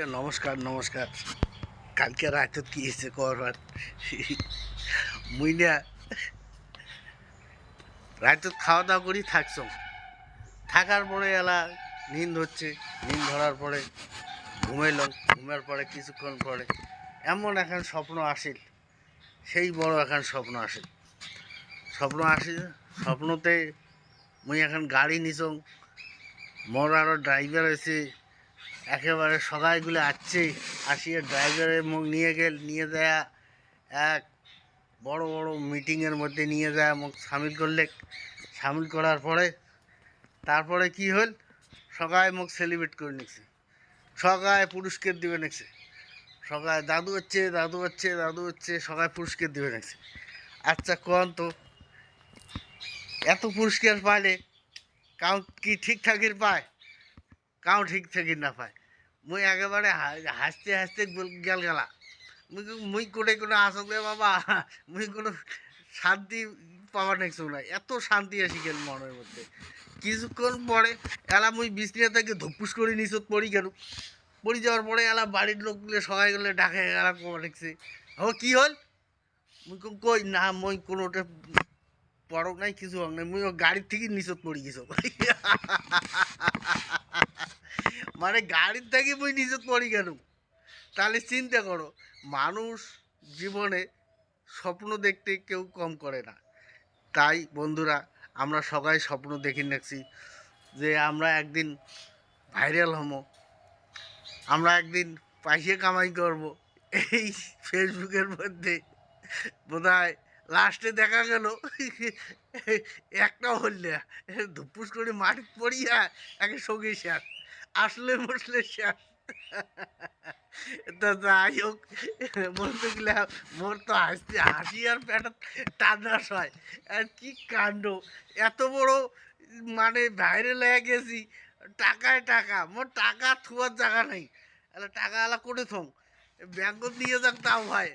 নমস্কার নমস্কার। কালকে রাতে কি হয়েছে করবার মুই না রাতে খাওয়া দাওয়া করি থাকছো, থাকার পরে এলা নিন্দ হচ্ছে, নিন্দ ধরার পরে ঘুমাইলাম, ঘুমের পরে কিছুক্ষণ পরে এমন এখন স্বপ্ন আসিল, সেই বড় এখন স্বপ্ন আসিল। স্বপ্নতে মুই এখন গাড়ি নিছং, মোর আরও ড্রাইভার আছে, একেবারে সবাইগুলো আসছে, আসিয়ে ড্রাইভারের মুখ নিয়ে যায় এক বড় বড় মিটিংয়ের মধ্যে নিয়ে যায় মুখ সামিল করার পরে তারপরে কি হল, সবাই মুখ সেলিব্রেট করে নিচ্ছে, সবাই পুরস্কার দিবে নিচ্ছে, সবাই দাদু হচ্ছে দাদু হচ্ছে দাদু হচ্ছে, সবাই পুরস্কার দিবে নিচ্ছে। আচ্ছা কন তো, এত পুরস্কার পাইলে কাউ কি ঠিকঠাকই পায়, কাউ ঠিকঠাকই না পায়। মুই একেবারে হাসতে হাসতে গেলা, মুই কোনো আসলে বাবা, মুই কোনো শান্তি পাওয়ার নেক্সো না, এত শান্তি আসি গেল মনের মধ্যে। কিছুক্ষণ পরে এলা মুই বিছনা থেকে ধুপুস করে নিচত পড়ি গেল, পড়ি যাওয়ার পরে এলা বাড়ির লোকগুলো সবাই গেলে ডাকে, এলা কমা দেখছে ও কি হল, মুই কই না মুই কোনোটা পড়ক নাই, কিছু হোক নাই, মুই গাড়ির থেকে নিচত পড়ি গেছ মানে গাড়ির থেকে মুই নিচত পড়ি গেল। তাহলে চিন্তা করো, মানুষ জীবনে স্বপ্ন দেখতে কেউ কম করে না। তাই বন্ধুরা, আমরা সবাই স্বপ্ন দেখে রাখছি যে আমরা একদিন ভাইরাল হবো, আমরা একদিন পয়সা কামাই করব। এই ফেসবুকের মধ্যে বোধহয় লাস্টে দেখা গেল একটা হলে ধুপুস করে মাটি পড়িয়া একে সঙ্গে শেষ, আসলে বসলে শেষ। তা যাই হোক, বলতে গেলে মোর তো হাসি আর পেটা টানাস হয়। আর কি কাণ্ড, এত বড় মানে ভাইরাল হয়ে গেছি, টাকায় টাকা, মোর টাকা থুয়ার জায়গা নেই, এলা টাকা এলা করে থং, ব্যাংকত নিয়ে যাক তাও ভাই,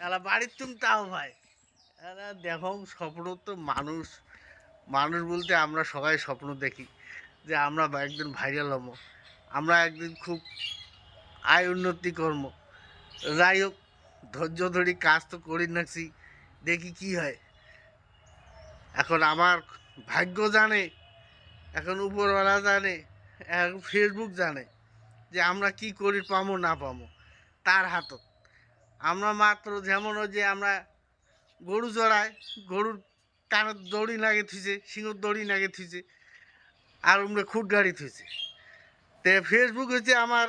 এলা বাড়ির তুম তাও ভাই। এলা দেখো স্বপ্ন তো মানুষ, মানুষ বলতে আমরা সবাই স্বপ্ন দেখি যে আমরা একদিন ভাইরাল হবো, আমরা একদিন খুব আয় উন্নতি কর্ম। যাই হোক, ধৈর্য ধরি কাজ তো করি নাকছি, দেখি কি হয়। এখন আমার ভাগ্য জানে, এখন উপরওয়ালা জানে, এখন ফেসবুক জানে যে আমরা কি করি, পামো না পামো তার হাতত। আমরা মাত্র যেমন ওই যে আমরা গরু চড়াই, গরুর কানের দড়ি লাগে থুইছে, সিংহর দড়ি লাগে থুইছে, আর আমরা খুঁট গাড়ি থুইছে। তে ফেসবুক হচ্ছে আমার